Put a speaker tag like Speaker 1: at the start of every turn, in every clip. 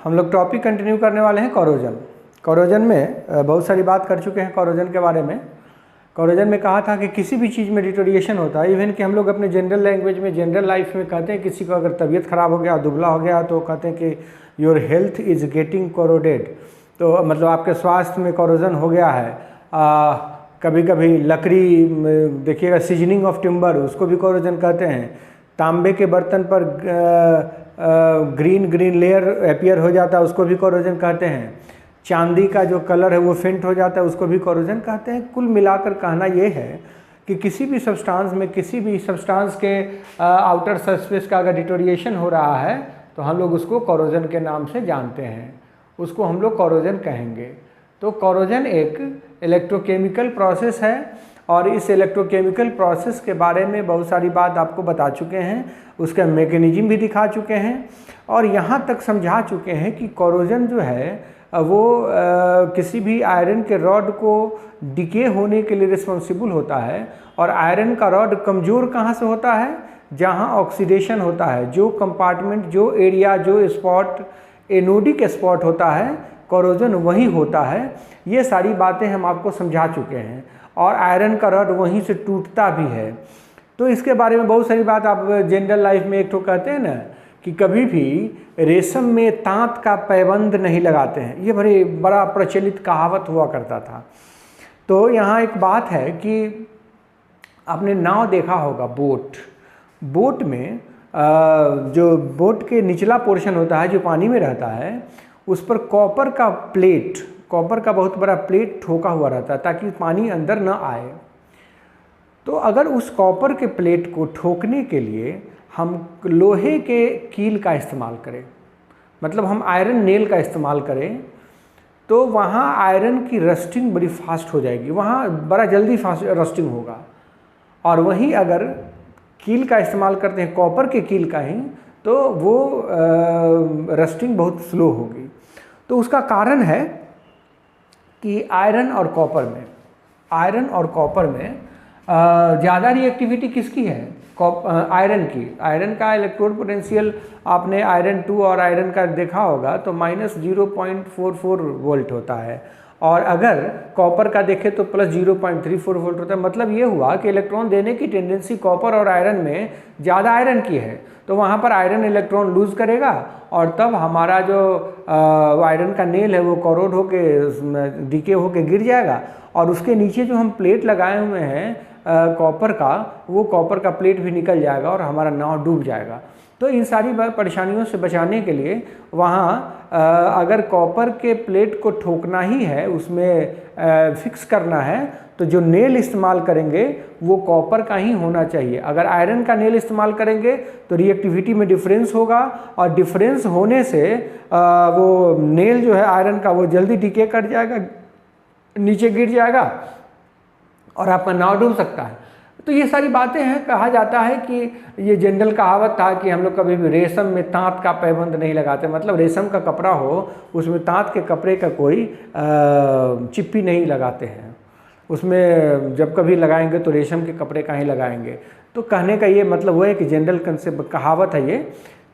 Speaker 1: हम लोग topic continue करने वाले हैं कोरोजन। कोरोजन में बहुत सारी बात कर चुके हैं कोरोजन के बारे में। कोरोजन में कहा था कि किसी भी चीज़ में डिटोरिएशन होता है, इवन कि हम लोग अपने जनरल लैंग्वेज में जनरल लाइफ में कहते हैं किसी को अगर तबीयत ख़राब हो गया, दुबला हो गया, तो कहते हैं कि your health is getting corroded, तो मतलब आपके स्वास्थ्य में कोरोजन हो गया है। कभी कभी लकड़ी देखिएगा, सीजनिंग ऑफ टिम्बर, उसको भी कोरोजन कहते हैं। तांबे के बर्तन पर ग्रीन लेयर अपीयर हो जाता है, उसको भी कोरोजन कहते हैं। चांदी का जो कलर है वो फेंट हो जाता है, उसको भी कोरोजन कहते हैं। कुल मिलाकर कहना ये है कि किसी भी सब्सटेंस में, किसी भी सब्सटेंस के आउटर सरफेस का अगर डिटोरिएशन हो रहा है तो हम लोग उसको कोरोजन के नाम से जानते हैं, उसको हम लोग कोरोजन कहेंगे। तो कोरोजन एक इलेक्ट्रोकेमिकल प्रोसेस है और इस इलेक्ट्रोकेमिकल प्रोसेस के बारे में बहुत सारी बात आपको बता चुके हैं, उसका मैकेनिज्म भी दिखा चुके हैं और यहाँ तक समझा चुके हैं कि कोरोजन जो है वो किसी भी आयरन के रॉड को डिके होने के लिए रिस्पॉन्सिबल होता है। और आयरन का रॉड कमज़ोर कहाँ से होता है? जहाँ ऑक्सीडेशन होता है, जो कंपार्टमेंट, जो एरिया, जो स्पॉट एनोडिक स्पॉट होता है, कोरोजन वही होता है। ये सारी बातें हम आपको समझा चुके हैं और आयरन का रॉड वहीं से टूटता भी है। तो इसके बारे में बहुत सारी बात आप जनरल लाइफ में एक तो कहते हैं ना कि कभी भी रेशम में तांत का पैबंद नहीं लगाते हैं, ये बड़ा प्रचलित कहावत हुआ करता था। तो यहाँ एक बात है कि आपने नाव देखा होगा, बोट में जो बोट के निचला पोर्शन होता है जो पानी में रहता है, उस पर कॉपर का बहुत बड़ा प्लेट ठोका हुआ रहता है ताकि पानी अंदर न आए। तो अगर उस कॉपर के प्लेट को ठोकने के लिए हम लोहे के कील का इस्तेमाल करें, मतलब हम आयरन नेल का इस्तेमाल करें, तो वहाँ आयरन की रस्टिंग बड़ी फास्ट हो जाएगी, वहाँ बड़ा जल्दी फास्ट रस्टिंग होगा। और वहीं अगर कील का इस्तेमाल करते हैं, कॉपर के कील का ही, तो वो रस्टिंग बहुत स्लो होगी। तो उसका कारण है कि आयरन और कॉपर में ज़्यादा रिएक्टिविटी किसकी है? आयरन की। आयरन का इलेक्ट्रोड पोटेंशियल आपने आयरन 2 और आयरन का देखा होगा तो -0.44 वोल्ट होता है, और अगर कॉपर का देखें तो +0.34 वोल्ट होता है। मतलब ये हुआ कि इलेक्ट्रॉन देने की टेंडेंसी कॉपर और आयरन में ज़्यादा आयरन की है, तो वहाँ पर आयरन इलेक्ट्रॉन लूज़ करेगा और तब हमारा जो आयरन का नेल है वो कोरोड होके डीके होके गिर जाएगा और उसके नीचे जो हम प्लेट लगाए हुए हैं कॉपर का, वो कॉपर का प्लेट भी निकल जाएगा और हमारा नाव डूब जाएगा। तो इन सारी परेशानियों से बचाने के लिए वहाँ अगर कॉपर के प्लेट को ठोकना ही है, उसमें फिक्स करना है, तो जो नेल इस्तेमाल करेंगे वो कॉपर का ही होना चाहिए। अगर आयरन का नेल इस्तेमाल करेंगे तो रिएक्टिविटी में डिफरेंस होगा और डिफरेंस होने से वो नेल जो है आयरन का वो जल्दी डिके कर जाएगा, नीचे गिर जाएगा और आपका नाव डूब सकता है। तो ये सारी बातें हैं। कहा जाता है कि ये जनरल कहावत था कि हम लोग कभी भी रेशम में तांत का पैबंद नहीं लगाते, मतलब रेशम का कपड़ा हो उसमें तांत के कपड़े का कोई चिप्पी नहीं लगाते हैं, उसमें जब कभी लगाएंगे तो रेशम के कपड़े का ही लगाएंगे। तो कहने का ये मतलब वो है कि जनरल कंसेप्ट कहावत है ये।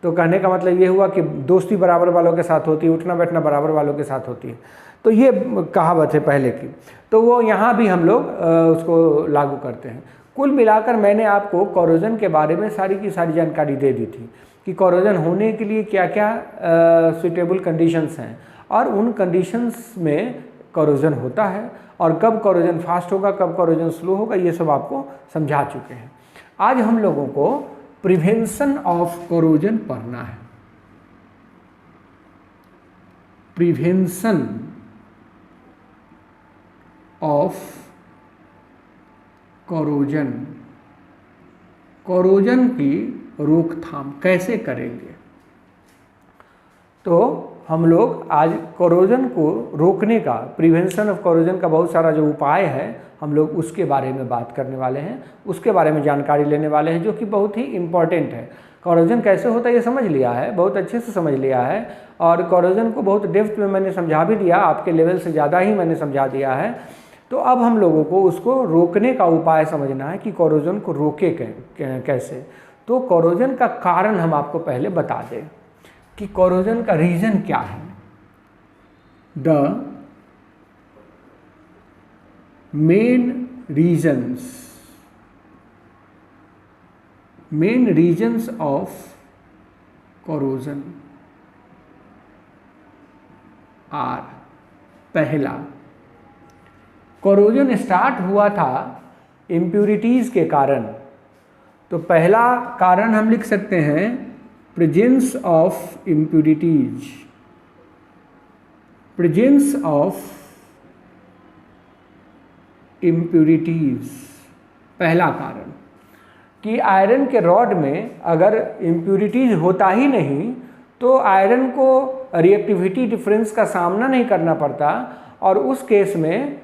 Speaker 1: तो कहने का मतलब ये हुआ कि दोस्ती बराबर वालों के साथ होती है, उठना बैठना बराबर वालों के साथ होती है। तो ये कहावत है पहले की, तो वो यहाँ भी हम लोग उसको लागू करते हैं। कुल मिलाकर मैंने आपको कोरोजन के बारे में सारी की सारी जानकारी दे दी थी कि कोरोजन होने के लिए क्या क्या सुटेबल कंडीशंस हैं और उन कंडीशंस में कोरोजन होता है और कब कोरोजन फास्ट होगा, कब कोरोजन स्लो होगा, ये सब आपको समझा चुके हैं। आज हम लोगों को प्रिवेंशन ऑफ कोरोजन पढ़ना है। प्रिवेंशन ऑफ कोरोजन, कोरोजन की रोकथाम कैसे करेंगे। तो हम लोग आज कोरोजन को रोकने का, प्रिवेंशन ऑफ कोरोजन का बहुत सारा जो उपाय है हम लोग उसके बारे में बात करने वाले हैं, उसके बारे में जानकारी लेने वाले हैं, जो कि बहुत ही इम्पॉर्टेंट है। कोरोजन कैसे होता है ये समझ लिया है, बहुत अच्छे से समझ लिया है, और कोरोजन को बहुत डेप्थ में मैंने समझा भी दिया, आपके लेवल से ज़्यादा ही मैंने समझा दिया है। तो अब हम लोगों को उसको रोकने का उपाय समझना है कि कोरोजन को रोके कैसे। तो कोरोजन का कारण हम आपको पहले बता दें कि कोरोजन का रीजन क्या है। The main reasons of corrosion are, पहला, कोरोजन स्टार्ट हुआ था इम्प्यूरिटीज़ के कारण, तो पहला कारण हम लिख सकते हैं presence of impurities, presence of impurities, पहला कारण कि आयरन के रॉड में अगर इम्प्यूरिटीज होता ही नहीं तो आयरन को रिएक्टिविटी डिफरेंस का सामना नहीं करना पड़ता और उस केस में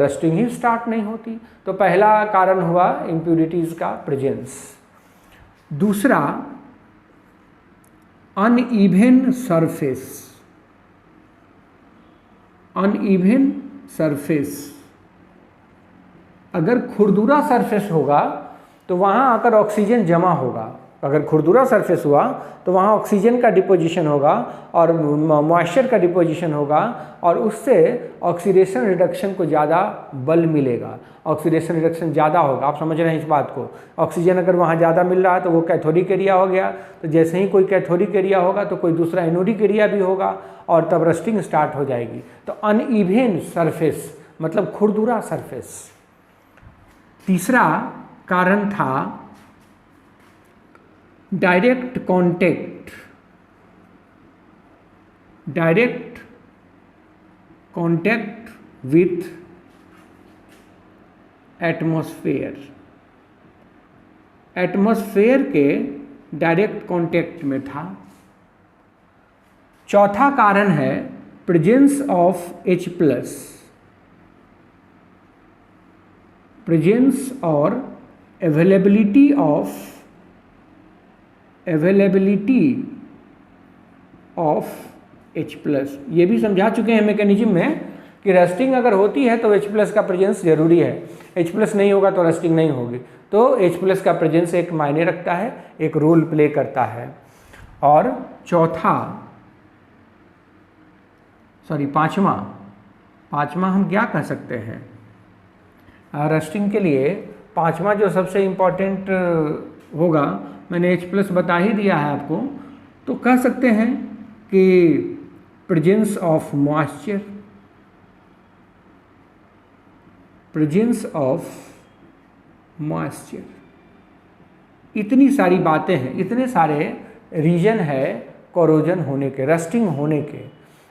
Speaker 1: रस्टिंग ही स्टार्ट नहीं होती। तो पहला कारण हुआ इम्प्यूरिटीज का प्रेजेंस। दूसरा, अनइवन सरफेस, अनइवन सरफेस, अगर खुरदुरा सरफेस होगा तो वहाँ आकर ऑक्सीजन जमा होगा। अगर खुरदुरा सरफेस हुआ तो वहाँ ऑक्सीजन का डिपोजिशन होगा और मॉइस्चर का डिपोजिशन होगा और उससे ऑक्सीडेशन रिडक्शन को ज़्यादा बल मिलेगा, ऑक्सीडेशन रिडक्शन ज़्यादा होगा। आप समझ रहे हैं इस बात को। ऑक्सीजन अगर वहाँ ज़्यादा मिल रहा है तो वो कैथोडिक एरिया हो गया, तो जैसे ही कोई कैथोडिक एरिया होगा तो कोई दूसरा एनोडिक एरिया भी होगा और तब रस्टिंग स्टार्ट हो जाएगी। तो अनइवन सरफेस मतलब खुरदुरा सरफेस। तीसरा कारण था direct contact with atmosphere, atmosphere के डायरेक्ट कांटेक्ट में था। चौथा कारण है प्रेजेंस ऑफ H+, प्रेजेंस और अवेलेबिलिटी ऑफ H+। ये भी समझा चुके हैं मैकेनिज्म में कि रस्टिंग अगर होती है तो H+ का प्रेजेंस जरूरी है, H+ नहीं होगा तो रस्टिंग नहीं होगी। तो H+ का प्रेजेंस एक मायने रखता है, एक रोल प्ले करता है। और पांचवा हम क्या कह सकते हैं रस्टिंग के लिए? पांचवा जो सबसे इम्पॉर्टेंट होगा, मैंने H+ बता ही दिया है आपको, तो कह सकते हैं कि presence of moisture, presence of moisture. इतनी सारी बातें हैं, इतने सारे रीजन है कोरोजन होने के, रस्टिंग होने के।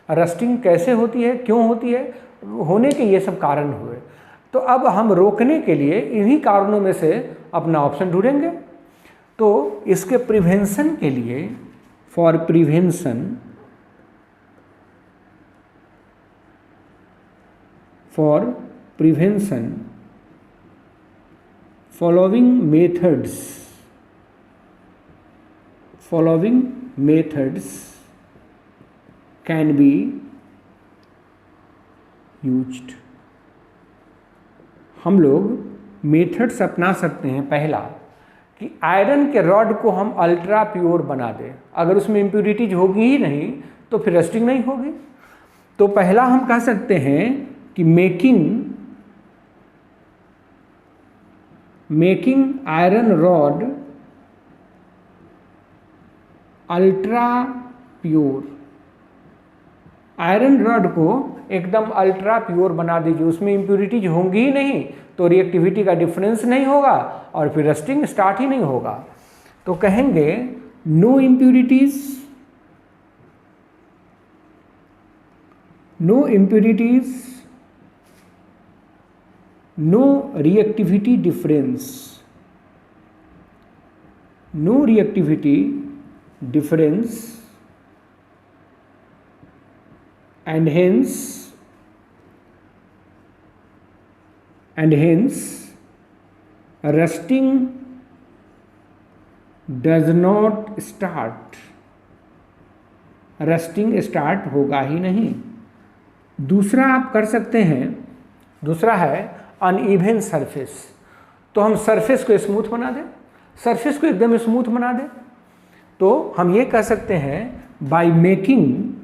Speaker 1: रस्टिंग कैसे होती है, क्यों होती है, होने के ये सब कारण हुए। तो अब हम रोकने के लिए इन्हीं कारणों में से अपना ऑप्शन ढूंढेंगे। तो इसके प्रिवेंशन के लिए, for prevention following methods can be used। हम लोग मेथड्स अपना सकते हैं। पहला कि आयरन के रॉड को हम अल्ट्रा प्योर बना दें। अगर उसमें इम्प्यूरिटीज होगी ही नहीं तो फिर रस्टिंग नहीं होगी। तो पहला हम कह सकते हैं कि making iron rod ultra pure, iron rod को एकदम अल्ट्रा प्योर बना दीजिए, उसमें इम्प्यूरिटीज होंगी ही नहीं तो रिएक्टिविटी का डिफरेंस नहीं होगा और फिर रस्टिंग स्टार्ट ही नहीं होगा। तो कहेंगे no impurities, no reactivity difference, no reactivity difference, and hence rusting does not start, rusting start होगा ही नहीं। दूसरा आप कर सकते हैं, दूसरा है अनइवन सरफेस। तो हम सरफेस को स्मूथ बना दें, सरफेस को एकदम स्मूथ बना दें तो हम ये कह सकते हैं by making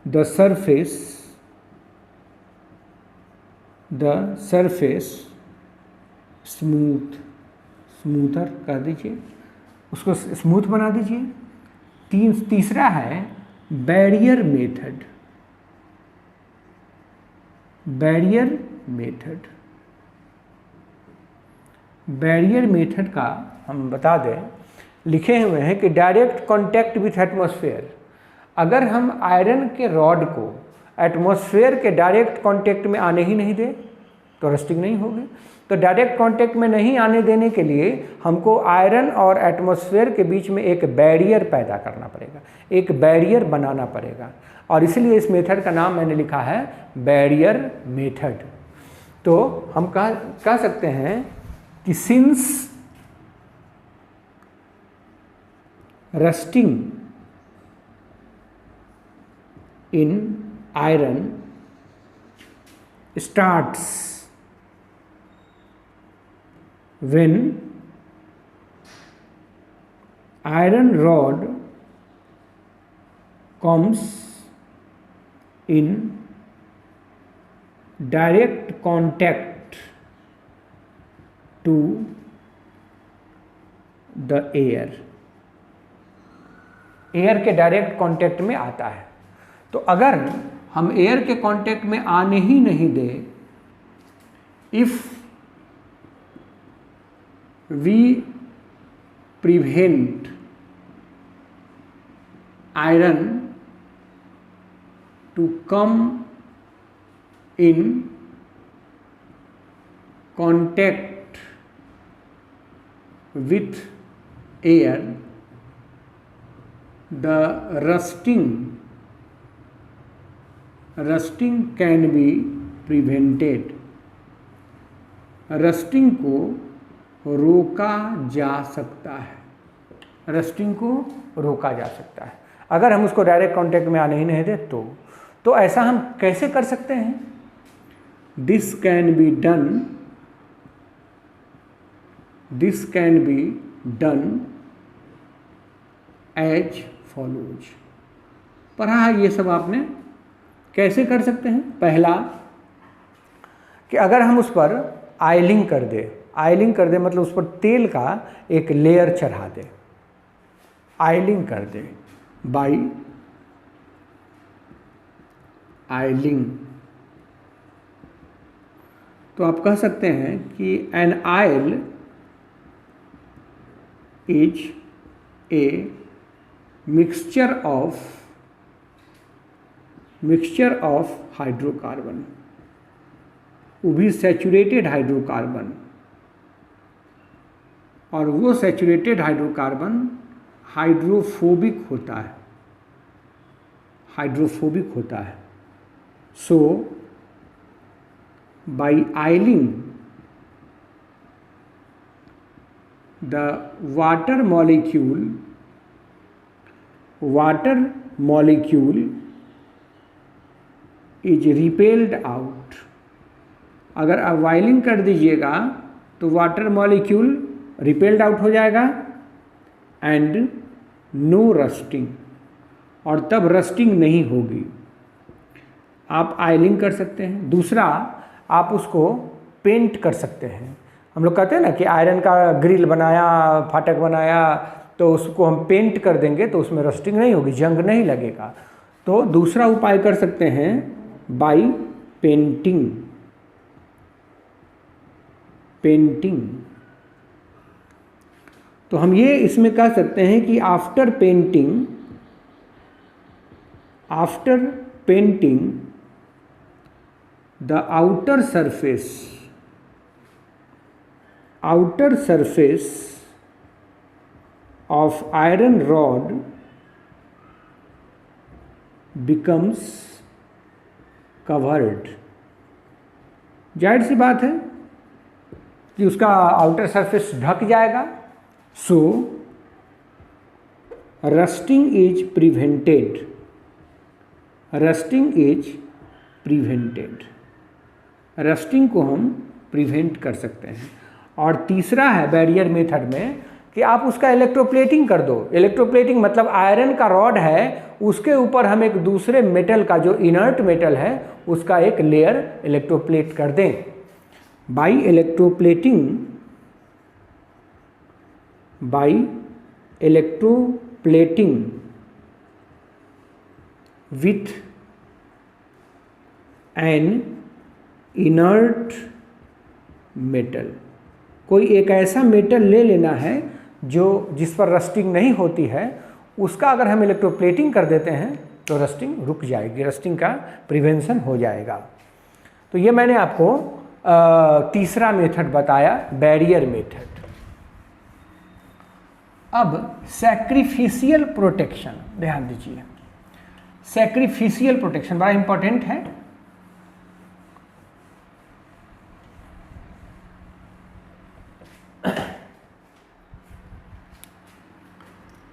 Speaker 1: the surface smoother कर दीजिए, उसको स्मूथ बना दीजिए। तीसरा है बैरियर मेथड का हम बता दें, लिखे हुए हैं कि डायरेक्ट कांटेक्ट विथ एटमॉस्फेयर। अगर हम आयरन के रॉड को एटमॉस्फेयर के डायरेक्ट कांटेक्ट में आने ही नहीं दे तो रस्टिंग नहीं होगी। तो डायरेक्ट कांटेक्ट में नहीं आने देने के लिए हमको आयरन और एटमॉस्फेयर के बीच में एक बैरियर पैदा करना पड़ेगा, एक बैरियर बनाना पड़ेगा, और इसलिए इस मेथड का नाम मैंने लिखा है बैरियर मेथड। तो हम कह सकते हैं कि since rusting in iron starts when iron rod comes in direct contact to the air, air के डायरेक्ट कांटेक्ट में आता है। तो अगर हम एयर के कांटेक्ट में आने ही नहीं दे, if we prevent iron to come in contact with air, the rusting can be prevented. Rusting को रोका जा सकता है, रस्टिंग को रोका जा सकता है अगर हम उसको डायरेक्ट कांटेक्ट में आने ही नहीं दे तो ऐसा हम कैसे कर सकते हैं? This can be done as follows. पढ़ा है ये सब आपने। कैसे कर सकते हैं? पहला कि अगर हम उस पर आयलिंग कर दे मतलब उस पर तेल का एक लेयर चढ़ा दे, आयलिंग कर दे बाय आयलिंग। तो आप कह सकते हैं कि an oil is a mixture of hydrocarbon, वो भी सैचुरेटेड हाइड्रोकार्बन, और वो सैचुरेटेड हाइड्रोकार्बन हाइड्रोफोबिक होता है। So by oiling the water molecule is repelled out. अगर आप वायलिंग कर दीजिएगा तो वाटर मॉलिक्यूल रिपेल्ड आउट हो जाएगा एंड नो रस्टिंग, और तब रस्टिंग नहीं होगी। आप आयलिंग कर सकते हैं। दूसरा, आप उसको पेंट कर सकते हैं। हम लोग कहते हैं ना कि आयरन का ग्रिल बनाया, फाटक बनाया, तो उसको हम पेंट कर देंगे तो उसमें रस्टिंग नहीं होगी, जंग नहीं लगेगा। तो दूसरा उपाय कर सकते हैं बाय पेंटिंग। तो हम ये इसमें कह सकते हैं कि after painting the outer surface of iron rod becomes covered। जाहिर सी बात है कि उसका आउटर सरफेस ढक जाएगा। सो रस्टिंग इज प्रिवेंटेड। रस्टिंग को हम प्रिवेंट कर सकते हैं। और तीसरा है बैरियर मेथड में कि आप उसका इलेक्ट्रोप्लेटिंग कर दो। इलेक्ट्रोप्लेटिंग मतलब आयरन का रॉड है, उसके ऊपर हम एक दूसरे मेटल का, जो इनर्ट मेटल है, उसका एक लेयर इलेक्ट्रोप्लेट कर दें। By electroplating with an inert metal, कोई एक ऐसा मेटल ले लेना है जो जिस पर रस्टिंग नहीं होती है, उसका अगर हम इलेक्ट्रोप्लेटिंग कर देते हैं तो रस्टिंग रुक जाएगी, रस्टिंग का प्रिवेंशन हो जाएगा। तो ये मैंने आपको तीसरा मेथड बताया, बैरियर मेथड। अब सैक्रिफिशियल प्रोटेक्शन, ध्यान दीजिए, सैक्रिफिशियल प्रोटेक्शन बड़ा इंपॉर्टेंट है।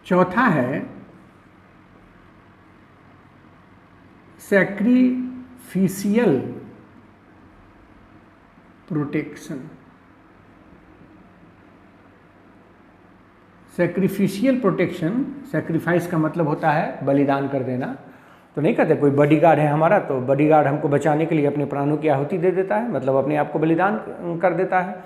Speaker 1: चौथा है sacrificial protection. Sacrificial protection, sacrifice का मतलब होता है बलिदान कर देना। तो नहीं कहते कोई बॉडीगार्ड है हमारा, तो बॉडीगार्ड हमको बचाने के लिए अपने प्राणों की आहुति दे देता है, मतलब अपने आप को बलिदान कर देता है,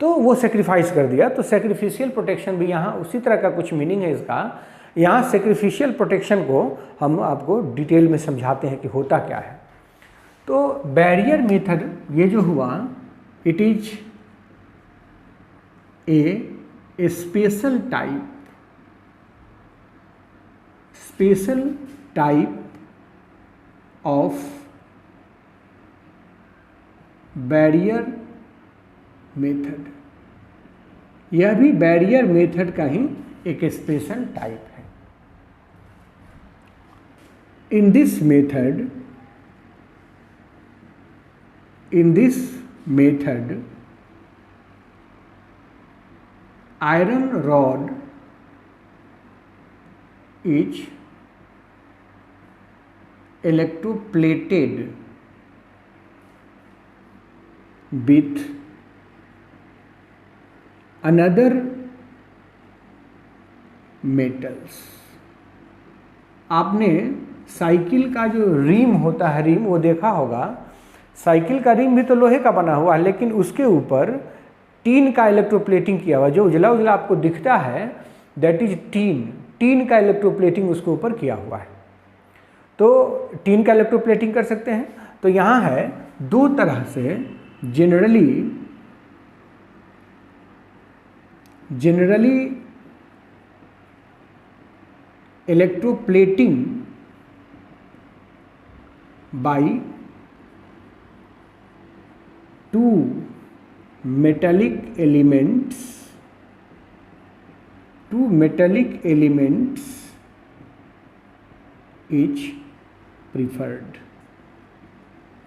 Speaker 1: तो वो सेक्रीफाइस कर दिया। तो सेक्रिफिशियल प्रोटेक्शन भी यहाँ उसी तरह का कुछ मीनिंग है इसका। यहाँ सेक्रिफिशियल प्रोटेक्शन को हम आपको डिटेल में समझाते हैं कि होता क्या है। तो बैरियर मेथड ये जो हुआ, it is a special type of barrier method. यह भी बैरियर मेथड का ही एक स्पेशल टाइप है। In this method iron rod is electroplated with another metals। आपने साइकिल का जो रिम होता है, रिम वो देखा होगा। साइकिल का रिम भी तो लोहे का बना हुआ है, लेकिन उसके ऊपर टीन का इलेक्ट्रोप्लेटिंग किया हुआ। जो उजला उजला आपको दिखता है दैट इज टीन का इलेक्ट्रोप्लेटिंग उसके ऊपर किया हुआ है। तो टीन का इलेक्ट्रोप्लेटिंग कर सकते हैं। तो यहाँ है दो तरह से generally electroplating by two metallic elements is preferred.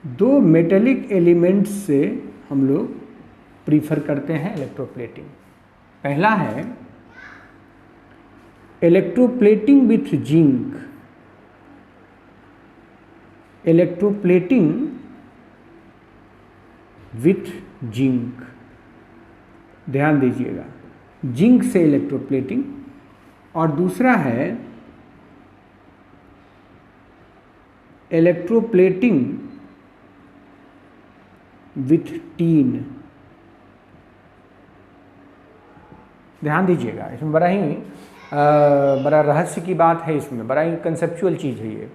Speaker 1: दो मेटेलिक एलिमेंट्स से हम लोग प्रीफर करते हैं इलेक्ट्रोप्लेटिंग। पहला है electroplating with zinc. Electroplating with zinc, ध्यान दीजिएगा, जिंक से इलेक्ट्रोप्लेटिंग। और दूसरा है इलेक्ट्रोप्लेटिंग विथ टीन। ध्यान दीजिएगा, इसमें बड़ा रहस्य की बात है, इसमें बड़ा ही कंसेप्चुअल चीज़ है ये,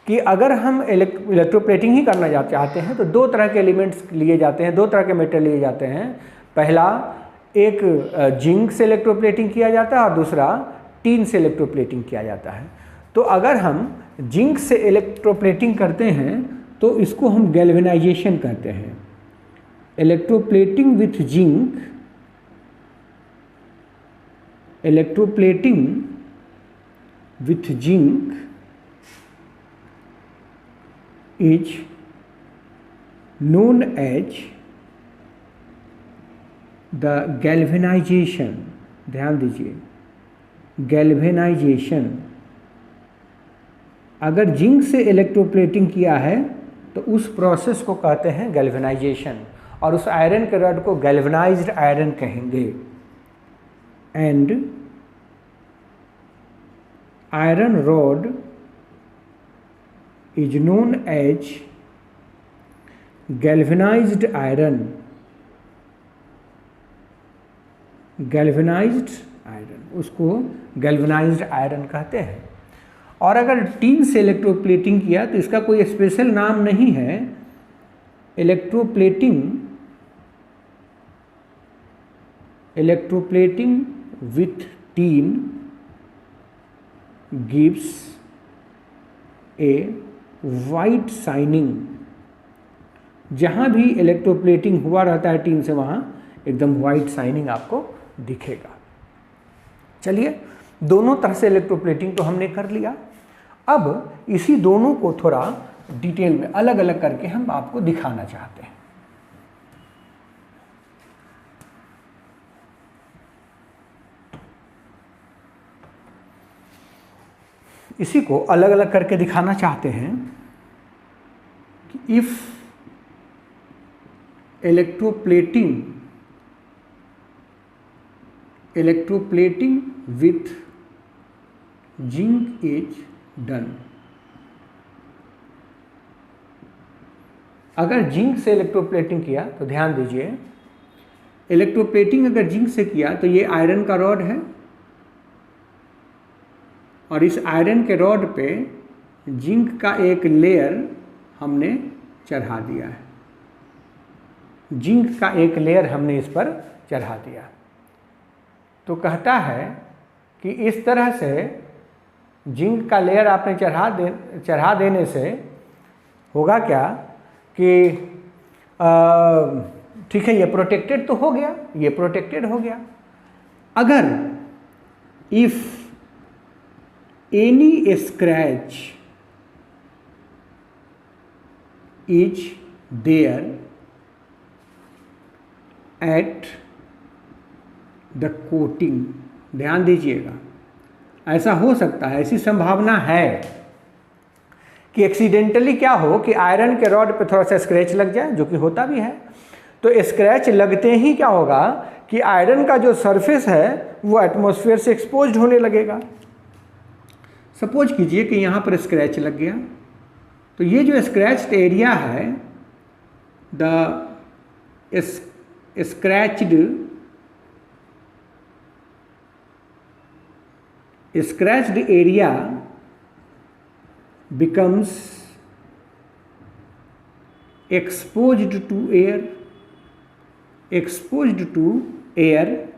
Speaker 1: कि अगर हम इलेक्ट्रोप्लेटिंग ही करना चाहते हैं तो दो तरह के एलिमेंट्स लिए जाते हैं, दो तरह के मेटल लिए जाते हैं। पहला एक जिंक से इलेक्ट्रोप्लेटिंग किया जाता है और दूसरा टीन से इलेक्ट्रोप्लेटिंग किया जाता है। तो अगर हम जिंक से इलेक्ट्रोप्लेटिंग करते हैं तो इसको हम गैल्वेनाइजेशन कहते हैं। Electroplating with zinc, electroplating with zinc is known as the galvanisation. ध्यान दीजिए, गैल्वेनाइजेशन। अगर जिंक से इलेक्ट्रोप्लेटिंग किया है तो उस प्रोसेस को कहते हैं गैल्वेनाइजेशन। और उस आयरन के रॉड को गैल्वेनाइज्ड आयरन कहेंगे। And iron rod is known as galvanised iron. Galvanised iron, उसको गैल्वेनाइज्ड आयरन कहते हैं। और अगर टीन से इलेक्ट्रोप्लेटिंग किया तो इसका कोई स्पेशल नाम नहीं है। Electroplating with tin gives A white shining. जहाँ भी इलेक्ट्रोप्लेटिंग हुआ रहता है टीन से, वहाँ एकदम वाइट शाइनिंग आपको दिखेगा। चलिए, दोनों तरह से इलेक्ट्रोप्लेटिंग तो हमने कर लिया। अब इसी दोनों को थोड़ा डिटेल में अलग अलग करके हम आपको दिखाना चाहते हैं। इसी को अलग अलग करके दिखाना चाहते हैं कि if electroplating with zinc is done. अगर जिंक से इलेक्ट्रोप्लेटिंग किया तो ध्यान दीजिए, इलेक्ट्रोप्लेटिंग अगर जिंक से किया तो ये आयरन का रॉड है और इस आयरन के रॉड पे जिंक का एक लेयर हमने चढ़ा दिया है। जिंक का एक लेयर हमने इस पर चढ़ा दिया। तो कहता है कि इस तरह से जिंक का लेयर आपने चढ़ा देने से होगा क्या कि ठीक है, ये प्रोटेक्टेड तो हो गया, ये प्रोटेक्टेड हो गया। अगर if any scratch is there at the coating, ध्यान दीजिएगा, ऐसा हो सकता है, ऐसी संभावना है कि एक्सीडेंटली क्या हो कि आयरन के रॉड पे थोड़ा सा स्क्रैच लग जाए, जो कि होता भी है। तो स्क्रैच लगते ही क्या होगा कि आयरन का जो सरफेस है वो एटमॉस्फेयर से एक्सपोज्ड होने लगेगा। सपोज कीजिए कि यहाँ पर स्क्रैच लग गया, तो ये जो स्क्रैच्ड एरिया है, the scratched area becomes exposed to air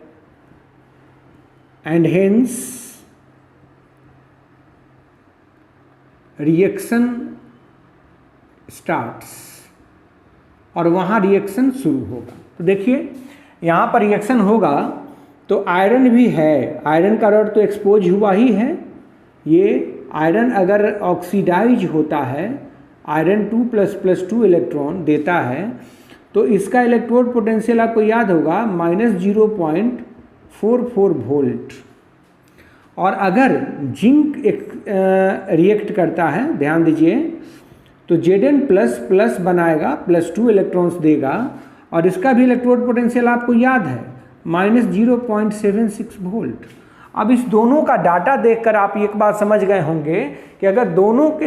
Speaker 1: and hence reaction starts, और वहाँ रिएक्शन शुरू होगा। तो देखिए यहाँ पर रिएक्शन होगा तो आयरन भी है, आयरन का रॉड तो एक्सपोज हुआ ही है। ये आयरन अगर ऑक्सीडाइज होता है, आयरन 2++2 इलेक्ट्रॉन देता है, तो इसका इलेक्ट्रोड पोटेंशियल आपको याद होगा -0.44 वोल्ट। और अगर जिंक रिएक्ट करता है, ध्यान दीजिए, तो Zn++ बनाएगा, +2 इलेक्ट्रॉन्स देगा, और इसका भी इलेक्ट्रोड पोटेंशियल आपको याद है -0.76 वोल्ट। अब इस दोनों का डाटा देखकर आप एक बात समझ गए होंगे कि अगर दोनों के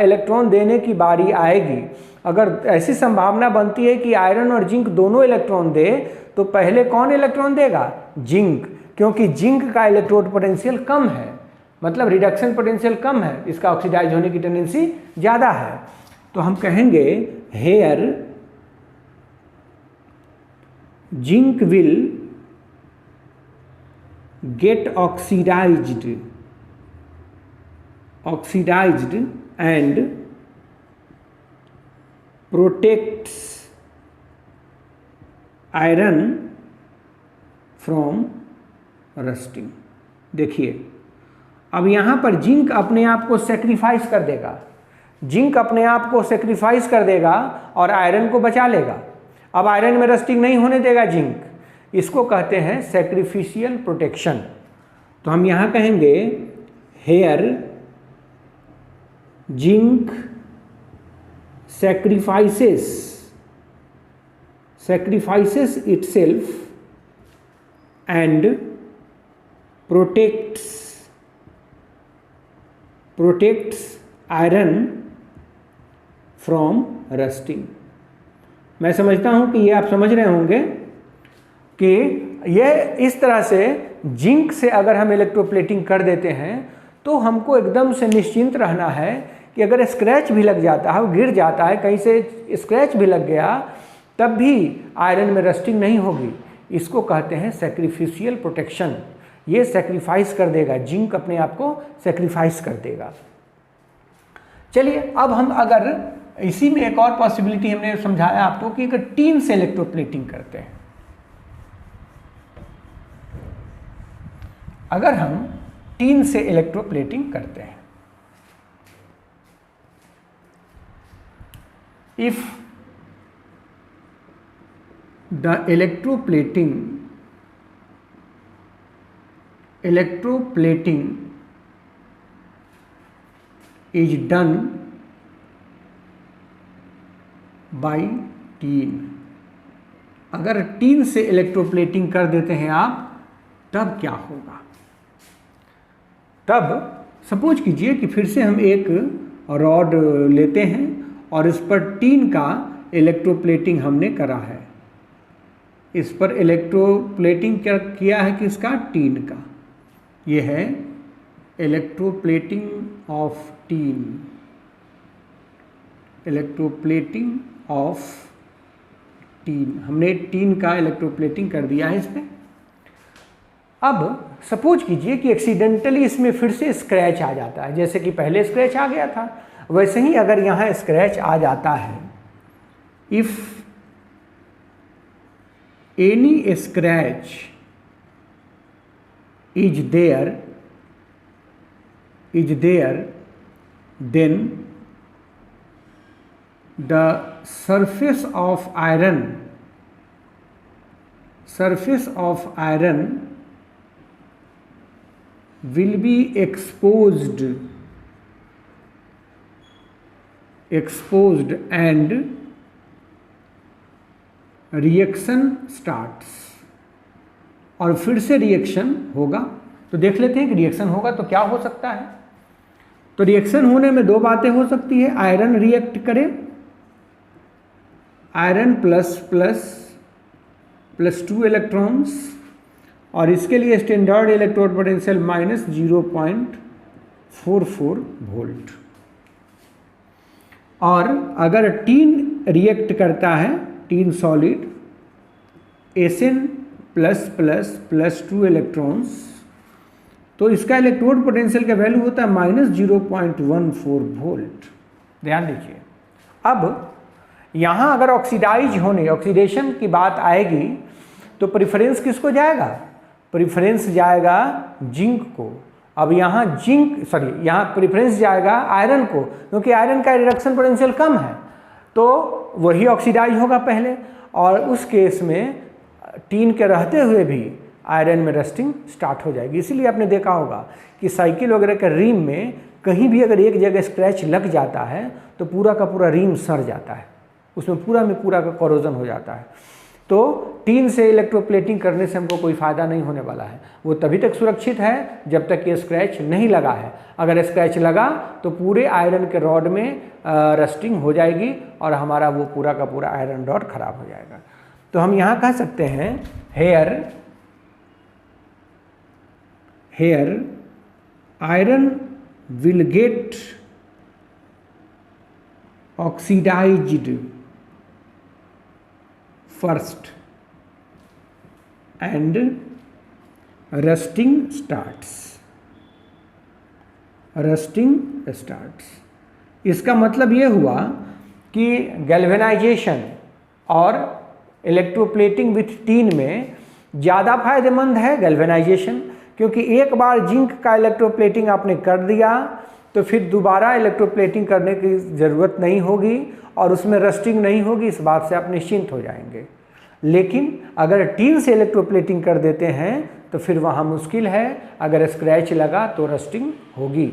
Speaker 1: इलेक्ट्रॉन देने की बारी आएगी, अगर ऐसी संभावना बनती है कि आयरन और जिंक दोनों इलेक्ट्रॉन दे, तो पहले कौन इलेक्ट्रॉन देगा? जिंक, क्योंकि जिंक का इलेक्ट्रोड पोटेंशियल कम है, मतलब रिडक्शन पोटेंशियल कम है, इसका ऑक्सीडाइज होने की टेंडेंसी ज़्यादा है। तो हम कहेंगे here zinc will get oxidized and protects iron from rusting। देखिए अब यहाँ पर जिंक अपने आप को सेक्रीफाइस कर देगा, जिंक अपने आप को सेक्रीफाइस कर देगा और आयरन को बचा लेगा। अब आयरन में रस्टिंग नहीं होने देगा जिंक, इसको कहते हैं सैक्रिफिशियल प्रोटेक्शन। तो हम यहाँ कहेंगे here zinc sacrifices itself and protects iron from rusting। मैं समझता हूँ कि ये आप समझ रहे होंगे कि यह इस तरह से जिंक से अगर हम इलेक्ट्रोप्लेटिंग कर देते हैं तो हमको एकदम से निश्चिंत रहना है कि अगर स्क्रैच भी लग जाता है, गिर जाता है, कहीं से स्क्रैच भी लग गया, तब भी आयरन में रस्टिंग नहीं होगी। इसको कहते हैं सैक्रिफिशियल प्रोटेक्शन। ये सैक्रिफाइस कर देगा, जिंक अपने आप को सैक्रिफाइस कर देगा। चलिए अब हम अगर इसी में एक और पॉसिबिलिटी हमने समझाया आपको कि अगर टीन से इलेक्ट्रोप्लेटिंग करते हैं, अगर हम टीन से इलेक्ट्रोप्लेटिंग करते हैं, if the electroplating is done by tin, अगर टीन से इलेक्ट्रोप्लेटिंग कर देते हैं आप, तब क्या होगा? तब सपोज कीजिए कि फिर से हम एक रॉड लेते हैं और इस पर टीन का इलेक्ट्रोप्लेटिंग हमने करा है। इस पर इलेक्ट्रोप्लेटिंग क्या किया है कि इसका टीन का, ये है electroplating of tin, electroplating of tin. हमने टीन का इलेक्ट्रोप्लेटिंग कर दिया है इस पर। अब सपोज कीजिए कि एक्सीडेंटली इसमें फिर से स्क्रैच आ जाता है, जैसे कि पहले स्क्रैच आ गया था वैसे ही अगर यहाँ स्क्रैच आ जाता है। If any scratch is there then the surface of iron will be exposed and reaction starts, और फिर से रिएक्शन होगा। तो देख लेते हैं कि रिएक्शन होगा तो क्या हो सकता है। तो रिएक्शन होने में दो बातें हो सकती है, आयरन रिएक्ट करे, आयरन प्लस 2 इलेक्ट्रॉन्स, और इसके लिए स्टैंडर्ड इलेक्ट्रोड पोटेंशियल -0.44 वोल्ट। और अगर टीन रिएक्ट करता है, tin solid, Sn plus 2 electrons, तो इसका इलेक्ट्रोड पोटेंशियल का वैल्यू होता है -0.14 वोल्ट। ध्यान दीजिए। अब यहाँ अगर ऑक्सीडेशन की बात आएगी तो प्रेफरेंस किसको जाएगा? प्रेफरेंस जाएगा जिंक को। अब यहाँ यहाँ प्रेफरेंस जाएगा आयरन को, क्योंकि आयरन का रिडक्शन पोटेंशियल कम है, तो वही ऑक्सीडाइज होगा पहले, और उस केस में टीन के रहते हुए भी आयरन में रस्टिंग स्टार्ट हो जाएगी। इसीलिए आपने देखा होगा कि साइकिल वगैरह के रिम में कहीं भी अगर एक जगह स्क्रैच लग जाता है तो पूरा का पूरा रिम सड़ जाता है, उसमें पूरा का कोरोजन हो जाता है। तो टीन से इलेक्ट्रोप्लेटिंग करने से हमको कोई फ़ायदा नहीं होने वाला है। वो तभी तक सुरक्षित है जब तक ये स्क्रैच नहीं लगा है। अगर स्क्रैच लगा तो पूरे आयरन के रॉड में रस्टिंग हो जाएगी और हमारा वो पूरा का पूरा आयरन रॉड खराब हो जाएगा। तो हम यहाँ कह सकते हैं here iron will get oxidised first and rusting starts. इसका मतलब ये हुआ कि गैल्वेनाइजेशन और इलेक्ट्रोप्लेटिंग विथ टीन में ज़्यादा फायदेमंद है गैल्वेनाइजेशन, क्योंकि एक बार जिंक का इलेक्ट्रोप्लेटिंग आपने कर दिया तो फिर दोबारा इलेक्ट्रोप्लेटिंग करने की ज़रूरत नहीं होगी और उसमें रस्टिंग नहीं होगी, इस बात से आप निश्चिंत हो जाएंगे। लेकिन अगर टीन से इलेक्ट्रोप्लेटिंग कर देते हैं तो फिर वहाँ मुश्किल है, अगर स्क्रैच लगा तो रस्टिंग होगी।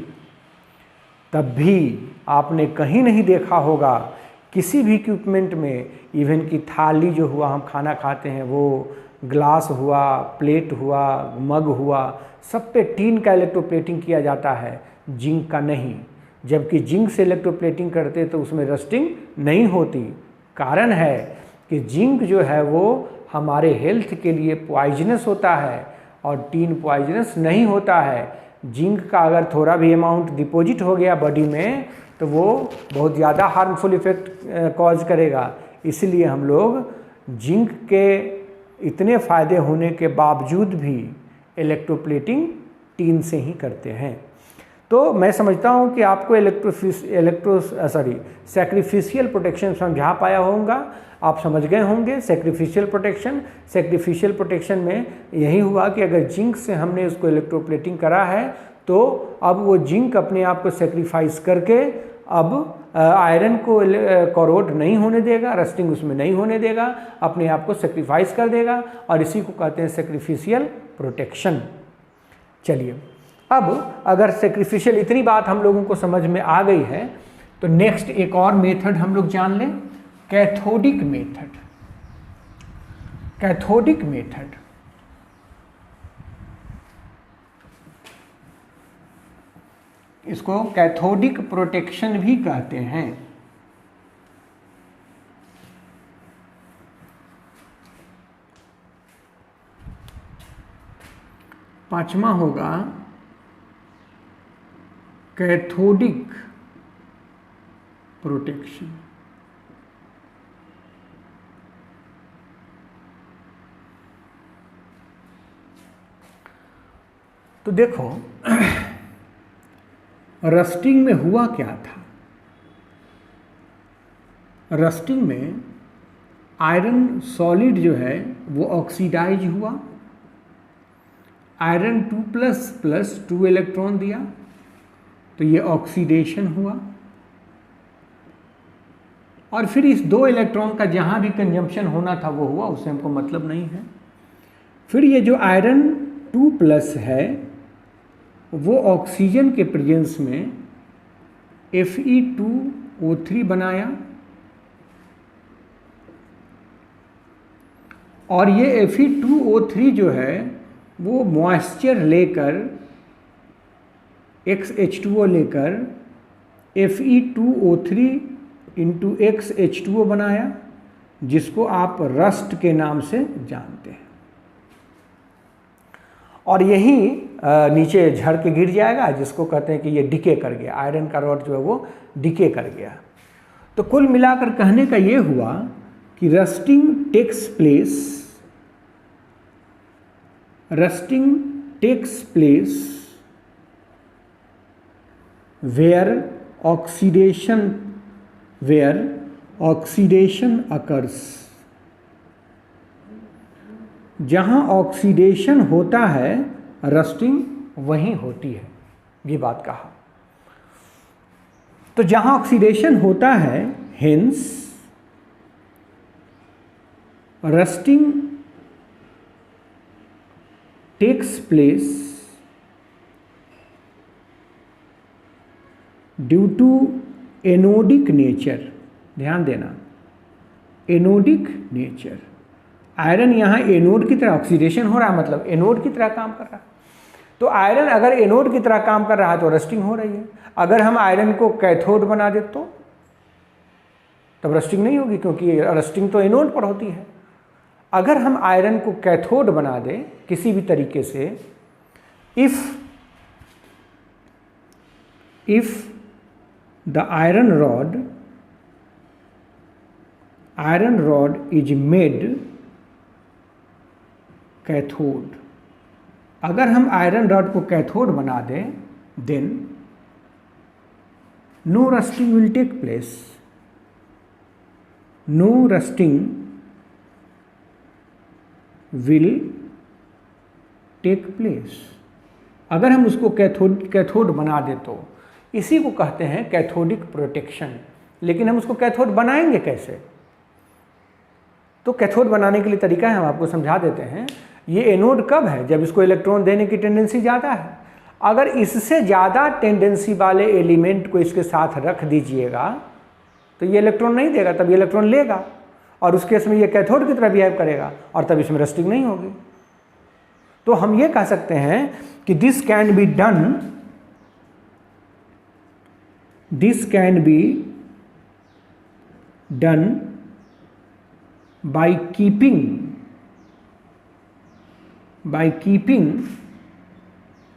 Speaker 1: तब भी आपने कहीं नहीं देखा होगा किसी भी इक्विपमेंट में, इवन कि थाली जो हुआ, हम खाना खाते हैं, वो ग्लास हुआ, प्लेट हुआ, मग हुआ, सब पे टीन का इलेक्ट्रोप्लेटिंग किया जाता है, जिंक का नहीं। जबकि जिंक से इलेक्ट्रोप्लेटिंग करते तो उसमें रस्टिंग नहीं होती। कारण है कि जिंक जो है वो हमारे हेल्थ के लिए पॉइजनस होता है और टीन पॉइजनस नहीं होता है। जिंक का अगर थोड़ा भी अमाउंट डिपॉजिट हो गया बॉडी में तो वो बहुत ज़्यादा हार्मफुल इफेक्ट कॉज करेगा। इसलिए हम लोग जिंक के इतने फ़ायदे होने के बावजूद भी इलेक्ट्रोप्लेटिंग टीन से ही करते हैं। तो मैं समझता हूँ कि आपको सैक्रिफिशियल प्रोटेक्शन समझा पाया होगा, आप समझ गए होंगे। सैक्रिफिशियल प्रोटेक्शन में यही हुआ कि अगर जिंक से हमने उसको इलेक्ट्रोप्लेटिंग करा है तो अब वो जिंक अपने आप को सेक्रीफाइस करके अब आयरन को करोड नहीं होने देगा, रस्टिंग उसमें नहीं होने देगा, अपने आप को सेक्रीफाइस कर देगा, और इसी को कहते हैं सैक्रिफिशियल प्रोटेक्शन। चलिए, अब अगर सैक्रिफिशियल इतनी बात हम लोगों को समझ में आ गई है तो नेक्स्ट एक और मेथड हम लोग जान लें, कैथोडिक मेथड। कैथोडिक मेथड इसको कैथोडिक प्रोटेक्शन भी कहते हैं। पांचवा होगा कैथोडिक प्रोटेक्शन। तो देखो रस्टिंग में हुआ क्या था। रस्टिंग में आयरन सॉलिड जो है वो ऑक्सीडाइज हुआ, आयरन 2+ 2 इलेक्ट्रॉन दिया तो ये ऑक्सीडेशन हुआ, और फिर इस 2 इलेक्ट्रॉन का जहाँ भी कंजम्पशन होना था वो हुआ, उससे हमको मतलब नहीं है। फिर ये जो आयरन 2+ है वो ऑक्सीजन के प्रेजेंस में Fe2O3 बनाया, और ये Fe2O3 जो है वो मॉइस्चर लेकर XH2O लेकर Fe2O3 इंटू XH2O बनाया, जिसको आप रस्ट के नाम से जानते हैं, और यही नीचे झड़ के गिर जाएगा, जिसको कहते हैं कि ये डिके कर गया, आयरन का रॉड जो है वो डिके कर गया। तो कुल मिलाकर कहने का ये हुआ कि rusting takes place where oxidation occurs। जहाँ ऑक्सीडेशन होता है रस्टिंग वहीं होती है, ये बात कहा। तो जहाँ ऑक्सीडेशन होता है, hence rusting takes place due to anodic nature. ध्यान देना, एनोडिक नेचर। आयरन यहाँ एनोड की तरह ऑक्सीडेशन हो रहा है, मतलब एनोड की तरह काम कर रहा है। तो आयरन अगर एनोड की तरह काम कर रहा है तो रस्टिंग हो रही है। अगर हम आयरन को कैथोड बना दे तो तब रस्टिंग नहीं होगी, क्योंकि रस्टिंग तो एनोड पर होती है। अगर हम आयरन को कैथोड बना दें किसी भी तरीके से, if the iron rod is made cathode, अगर हम आयरन रॉड को कैथोड बना दें, then no rusting will take place. No rusting will take place. अगर हम उसको कैथोड बना दे तो इसी को कहते हैं कैथोडिक प्रोटेक्शन। लेकिन हम उसको कैथोड बनाएंगे कैसे? तो कैथोड बनाने के लिए तरीका है, हम आपको समझा देते हैं। ये एनोड कब है? जब इसको इलेक्ट्रॉन देने की टेंडेंसी ज़्यादा है। अगर इससे ज़्यादा टेंडेंसी वाले एलिमेंट को इसके साथ रख दीजिएगा तो ये इलेक्ट्रॉन नहीं देगा, तब ये इलेक्ट्रॉन लेगा, और उस केस में ये कैथोड की तरह बिहेव करेगा और तब इसमें रस्टिंग नहीं होगी। तो हम ये कह सकते हैं कि this can be done by keeping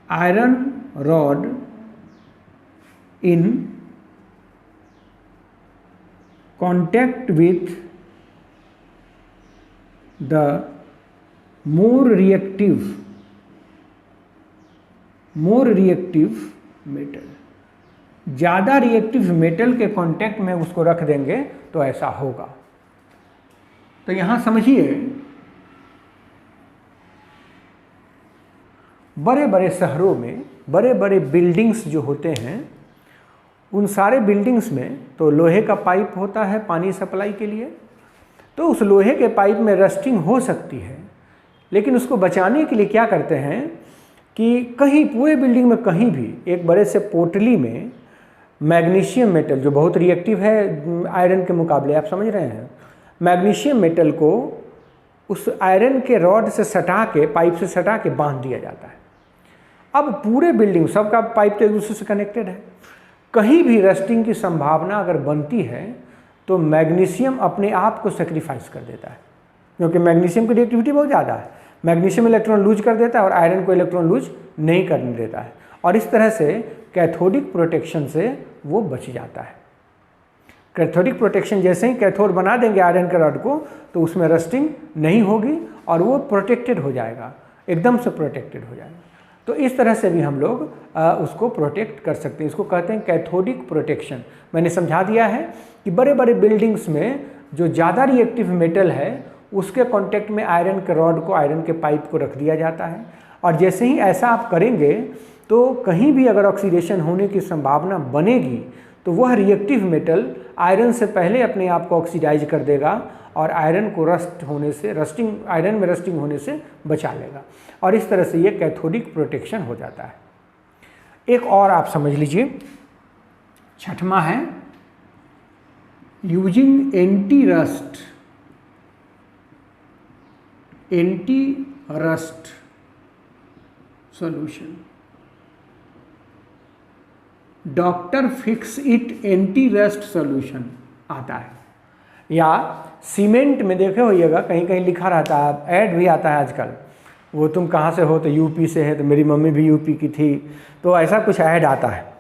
Speaker 1: iron rod in contact with the more reactive metal. ज़्यादा रिएक्टिव मेटल के कांटेक्ट में उसको रख देंगे तो ऐसा होगा। तो यहाँ समझिए, बड़े बड़े शहरों में बड़े बड़े बिल्डिंग्स जो होते हैं, उन सारे बिल्डिंग्स में तो लोहे का पाइप होता है पानी सप्लाई के लिए। तो उस लोहे के पाइप में रस्टिंग हो सकती है, लेकिन उसको बचाने के लिए क्या करते हैं कि कहीं पूरे बिल्डिंग में कहीं भी एक बड़े से पोटली में मैग्नीशियम मेटल, जो बहुत रिएक्टिव है आयरन के मुकाबले, आप समझ रहे हैं, मैग्नीशियम मेटल को उस आयरन के रॉड से सटा के, पाइप से सटा के बांध दिया जाता है। अब पूरे बिल्डिंग सबका पाइप तो एक दूसरे से कनेक्टेड है, कहीं भी रस्टिंग की संभावना अगर बनती है तो मैग्नीशियम अपने आप को सेक्रीफाइस कर देता है, क्योंकि मैग्नीशियम की रिएक्टिविटी बहुत ज़्यादा है। मैग्नीशियम इलेक्ट्रॉन लूज कर देता है और आयरन को इलेक्ट्रॉन लूज नहीं करने देता है, और इस तरह से कैथोडिक प्रोटेक्शन से वो बच जाता है। कैथोडिक प्रोटेक्शन, जैसे ही कैथोड बना देंगे आयरन के रॉड को, तो उसमें रस्टिंग नहीं होगी और वो प्रोटेक्टेड हो जाएगा, एकदम से प्रोटेक्टेड हो जाएगा। तो इस तरह से भी हम लोग उसको प्रोटेक्ट कर सकते हैं। इसको कहते हैं कैथोडिक प्रोटेक्शन। मैंने समझा दिया है कि बड़े बड़े बिल्डिंग्स में जो ज़्यादा रिएक्टिव मेटल है उसके कांटेक्ट में आयरन के रॉड को, आयरन के पाइप को रख दिया जाता है, और जैसे ही ऐसा आप करेंगे तो कहीं भी अगर ऑक्सीडेशन होने की संभावना बनेगी तो वह रिएक्टिव मेटल आयरन से पहले अपने आप को ऑक्सीडाइज कर देगा और आयरन को आयरन में रस्टिंग होने से बचा लेगा, और इस तरह से ये कैथोडिक प्रोटेक्शन हो जाता है। एक और आप समझ लीजिए, छठवां है using anti rust solution. Doctor fix it anti rust solution आता है, या सीमेंट में देखे होइएगा कहीं कहीं लिखा रहता है, ऐड भी आता है आजकल, वो तुम कहाँ से हो, तो यूपी से है, तो मेरी मम्मी भी यूपी की थी, तो ऐसा कुछ ऐड आता है।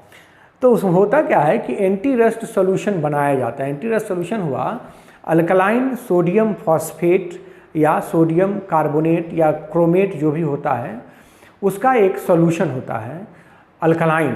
Speaker 1: तो उसमें होता क्या है कि एंटी रस्ट सॉल्यूशन बनाया जाता है। एंटी रस्ट सॉल्यूशन हुआ अल्कलाइन सोडियम फॉस्फेट या सोडियम कार्बोनेट या क्रोमेट जो भी होता है, उसका एक सॉल्यूशन होता है अल्कलाइन।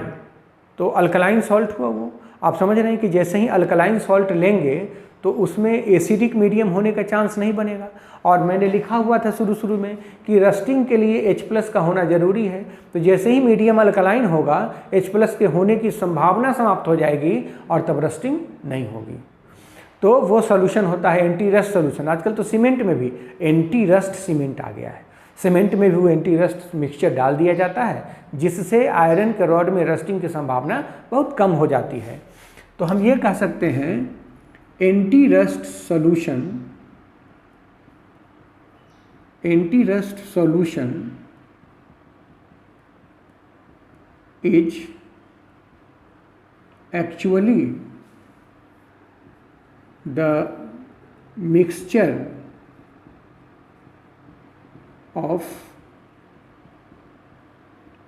Speaker 1: तो अल्कलाइन सॉल्ट हुआ वो, आप समझ रहे हैं कि जैसे ही अल्कलाइन सॉल्ट लेंगे तो उसमें एसिडिक मीडियम होने का चांस नहीं बनेगा। और मैंने लिखा हुआ था शुरू में कि रस्टिंग के लिए H+ का होना ज़रूरी है, तो जैसे ही मीडियम अल्कलाइन होगा H+ के होने की संभावना समाप्त हो जाएगी और तब रस्टिंग नहीं होगी। तो वो सॉल्यूशन होता है एंटी रस्ट सॉल्यूशन। आजकल तो सीमेंट में भी एंटी रस्ट सीमेंट आ गया है, सीमेंट में भी वो एंटी रस्ट मिक्सचर डाल दिया जाता है, जिससे आयरन के रॉड में रस्टिंग की संभावना बहुत कम हो जाती है। तो हम ये कह सकते हैं anti rust solution is actually the mixture of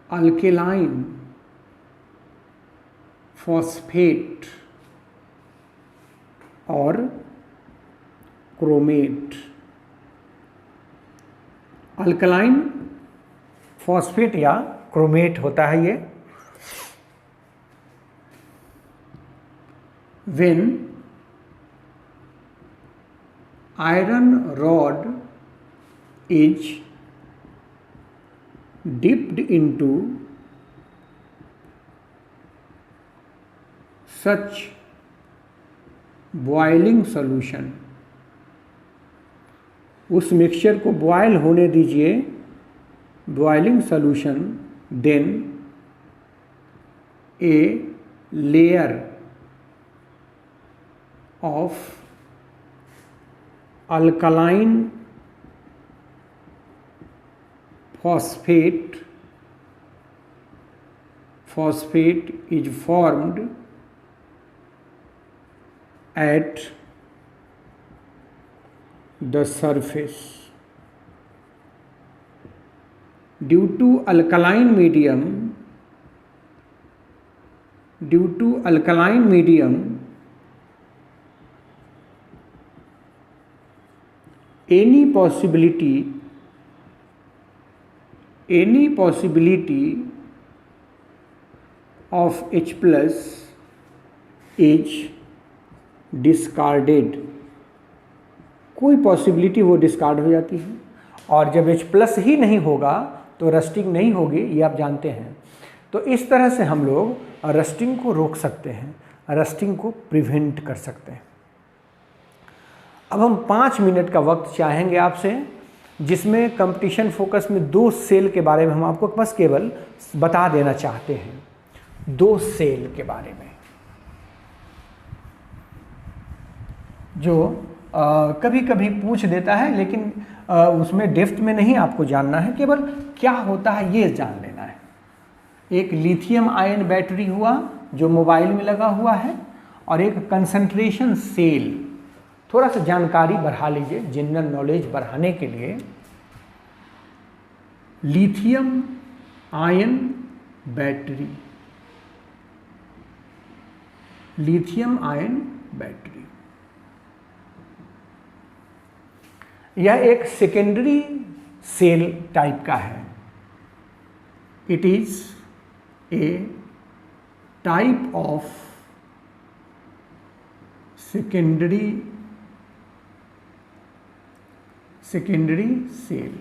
Speaker 1: alkaline phosphate और क्रोमेट। अल्कलाइन फॉस्फेट या क्रोमेट होता है ये। when iron rod is dipped into such boiling solution, उस मिक्सचर को बॉयल होने दीजिए, boiling solution, then a layer of alkaline phosphate is formed at the surface. Due to alkaline medium, any possibility of H plus is discarded. कोई possibility वो discard हो जाती है, और जब H प्लस ही नहीं होगा तो रस्टिंग नहीं होगी, ये आप जानते हैं। तो इस तरह से हम लोग रस्टिंग को रोक सकते हैं, रस्टिंग को प्रिवेंट कर सकते हैं। अब हम 5 मिनट का वक्त चाहेंगे आपसे, जिसमें कंपटीशन फोकस में 2 सेल के बारे में हम आपको बस केवल बता देना चाहते हैं। 2 सेल के बारे में जो कभी कभी पूछ देता है, लेकिन उसमें डेप्थ में नहीं आपको जानना है, केवल क्या होता है ये जान लेना है। एक लिथियम आयन बैटरी हुआ जो मोबाइल में लगा हुआ है, और एक कंसंट्रेशन सेल। थोड़ा सा जानकारी बढ़ा लीजिए, जनरल नॉलेज बढ़ाने के लिए। Lithium ion battery, lithium ion battery, यह एक सेकेंडरी सेल टाइप का है। It is a type of secondary cell.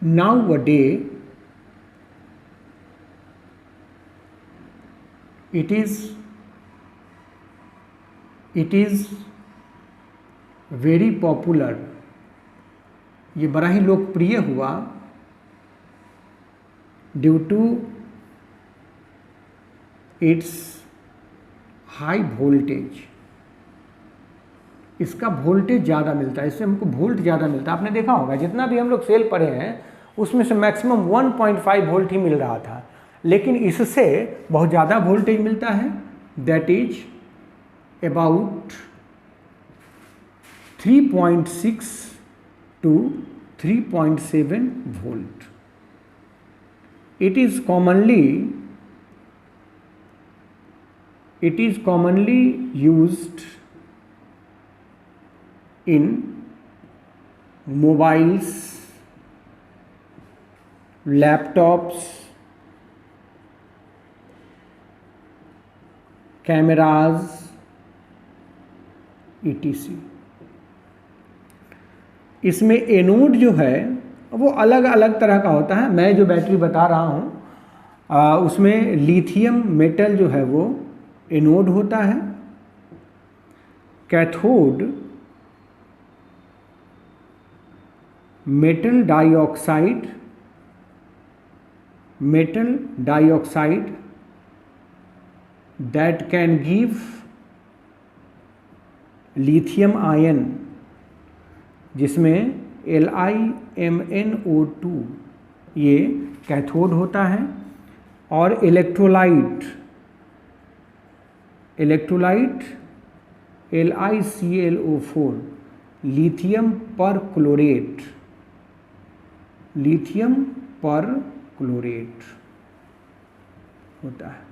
Speaker 1: Nowadays it is very popular, ये बड़ा ही लोकप्रिय हुआ due to its high voltage. इसका वोल्टेज ज़्यादा मिलता है, इससे हमको वोल्ट ज़्यादा मिलता है। आपने देखा होगा जितना भी हम लोग सेल पढ़े हैं उसमें से मैक्सिमम 1.5 वोल्ट ही मिल रहा था, लेकिन इससे बहुत ज़्यादा वोल्टेज मिलता है। That is about 3.6 to 3.7 volt. It is commonly used in mobiles, laptops, cameras, etc. इसमें एनोड जो है वो अलग अलग तरह का होता है। मैं जो बैटरी बता रहा हूँ उसमें लिथियम मेटल जो है वो एनोड होता है। Cathode metal dioxide that can give lithium ion, जिसमें LiMnO2 ये कैथोड होता है। और इलेक्ट्रोलाइट LiClO4 लिथियम पर क्लोरेट होता है।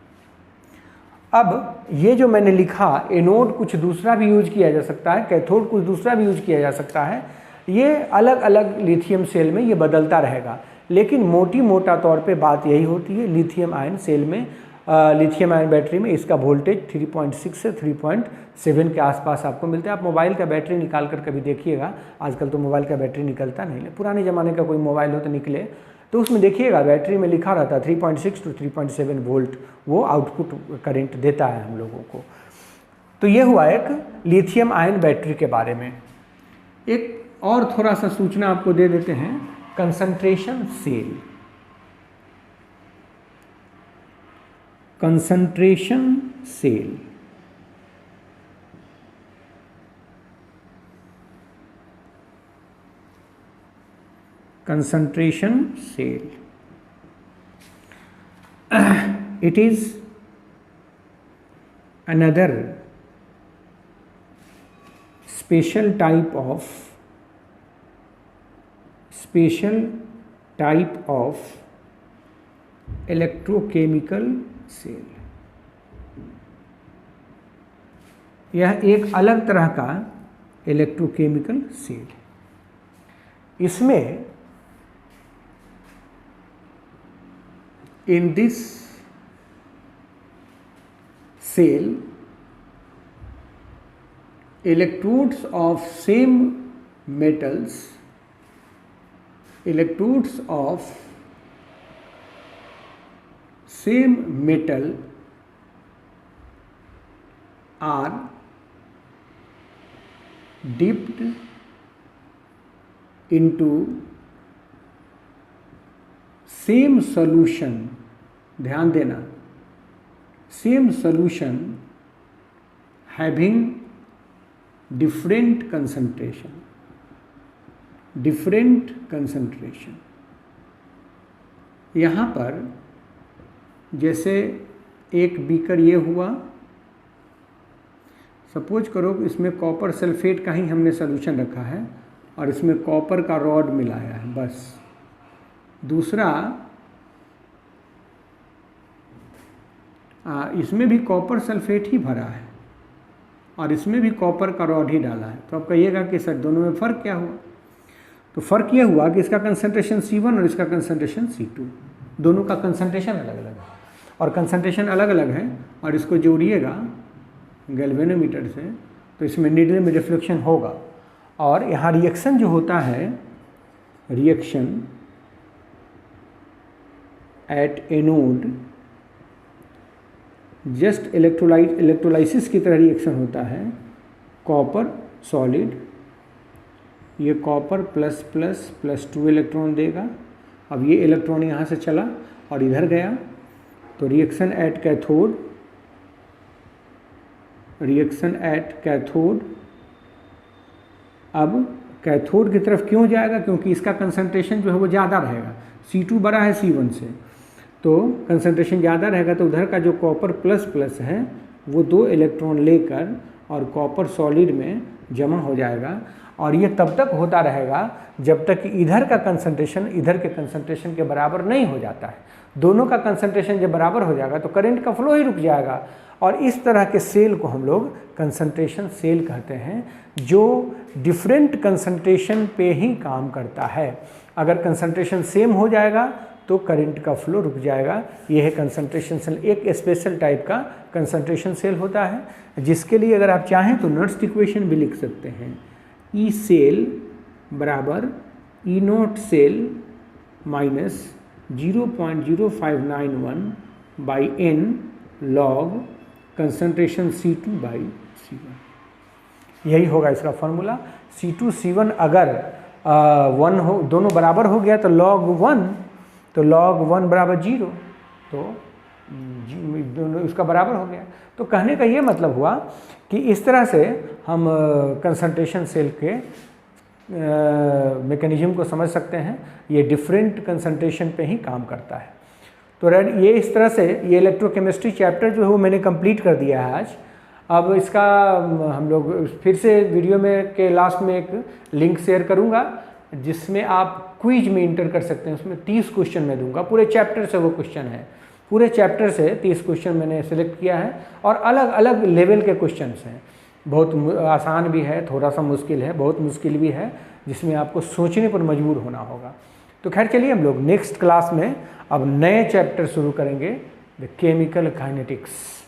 Speaker 1: अब ये जो मैंने लिखा, एनोड कुछ दूसरा भी यूज किया जा सकता है, कैथोड कुछ दूसरा भी यूज किया जा सकता है। ये अलग अलग लिथियम सेल में ये बदलता रहेगा, लेकिन मोटा तौर पे बात यही होती है। लिथियम आयन सेल में, लिथियम आयन बैटरी में इसका वोल्टेज 3.6 से 3.7 के आसपास आपको मिलता है। आप मोबाइल का बैटरी निकाल कर कभी देखिएगा, आजकल तो मोबाइल का बैटरी निकलता नहीं, पुराने ज़माने का कोई मोबाइल हो तो निकले, तो उसमें देखिएगा बैटरी में लिखा रहता 3.6 to 3.7 वोल्ट वो आउटपुट करंट देता है हम लोगों को। तो ये हुआ एक लिथियम आयन बैटरी के बारे में। एक और थोड़ा सा सूचना आपको दे देते हैं। Concentration cell concentration cell. It is another special type of electrochemical cell. यह एक अलग तरह का इलेक्ट्रोकेमिकल सेल है. इसमें in this cell electrodes of same metals, electrodes of same metal are dipped into same solution. ध्यान देना, same solution having different concentration. यहाँ पर जैसे एक बीकर ये हुआ, सपोज करो इसमें कॉपर सल्फेट का ही हमने सॉल्यूशन रखा है और इसमें कॉपर का रॉड मिलाया है बस. दूसरा इसमें भी कॉपर सल्फेट ही भरा है और इसमें भी कॉपर का रॉड ही डाला है. तो आप कहिएगा कि सर दोनों में फ़र्क क्या हुआ? तो फ़र्क यह हुआ कि इसका कंसंट्रेशन C1 और इसका कंसंट्रेशन C2, दोनों का कंसंट्रेशन अलग अलग है. और कंसंट्रेशन अलग अलग है और इसको जोड़िएगा गैल्वेनोमीटर से तो इसमें नीडल में रिफ्लेक्शन होगा. और यहाँ रिएक्शन जो होता है, reaction at anode just electrolysis की तरह रिएक्शन होता है. कॉपर सॉलिड, ये copper plus plus plus 2 electron देगा. अब ये इलेक्ट्रॉन यहाँ से चला और इधर गया तो रिएक्शन एट कैथोड. अब कैथोड की तरफ क्यों जाएगा? क्योंकि इसका कंसंट्रेशन जो है वो ज़्यादा रहेगा. C2 बड़ा है C1 से, तो कंसंट्रेशन ज़्यादा रहेगा. तो उधर का जो कॉपर प्लस प्लस है वो 2 इलेक्ट्रॉन लेकर और कॉपर सॉलिड में जमा हो जाएगा. और ये तब तक होता रहेगा जब तक कि इधर का कंसंट्रेशन इधर के कंसंट्रेशन के बराबर नहीं हो जाता है. दोनों का कंसंट्रेशन जब बराबर हो जाएगा तो करंट का फ्लो ही रुक जाएगा. और इस तरह के सेल को हम लोग कंसंट्रेशन सेल कहते हैं, जो डिफरेंट कंसंट्रेशन पे ही काम करता है. अगर कंसंट्रेशन सेम हो जाएगा तो करंट का फ्लो रुक जाएगा. यह है कंसंट्रेशन सेल. एक स्पेशल टाइप का कंसंट्रेशन सेल होता है, जिसके लिए अगर आप चाहें तो नर्स इक्वेशन भी लिख सकते हैं. ई सेल बराबर E naught cell minus 0.0591 by n log concentration C2 by C1. यही होगा इसका फॉर्मूला. C2 C1 अगर 1 हो, दोनों बराबर हो गया तो log 1, तो log 1 बराबर 0, तो दोनों इसका बराबर हो गया. तो कहने का ये मतलब हुआ कि इस तरह से हम कंसंट्रेशन सेल के मैकेनिज्म को समझ सकते हैं. ये डिफरेंट कंसंट्रेशन पे ही काम करता है. तो ये इस तरह से ये इलेक्ट्रोकेमिस्ट्री चैप्टर जो है वो मैंने कंप्लीट कर दिया है आज. अब इसका हम लोग फिर से वीडियो में के लास्ट में एक लिंक शेयर करूंगा जिसमें आप क्विज में इंटर कर सकते हैं. उसमें 30 क्वेश्चन मैं दूंगा. पूरे चैप्टर से वो क्वेश्चन है. पूरे चैप्टर से 30 क्वेश्चन मैंने सेलेक्ट किया है और अलग अलग लेवल के क्वेश्चन हैं. बहुत आसान भी है, थोड़ा सा मुश्किल है, बहुत मुश्किल भी है, जिसमें आपको सोचने पर मजबूर होना होगा. तो खैर चलिए हम लोग नेक्स्ट क्लास में अब नए चैप्टर शुरू करेंगे, द केमिकल काइनेटिक्स.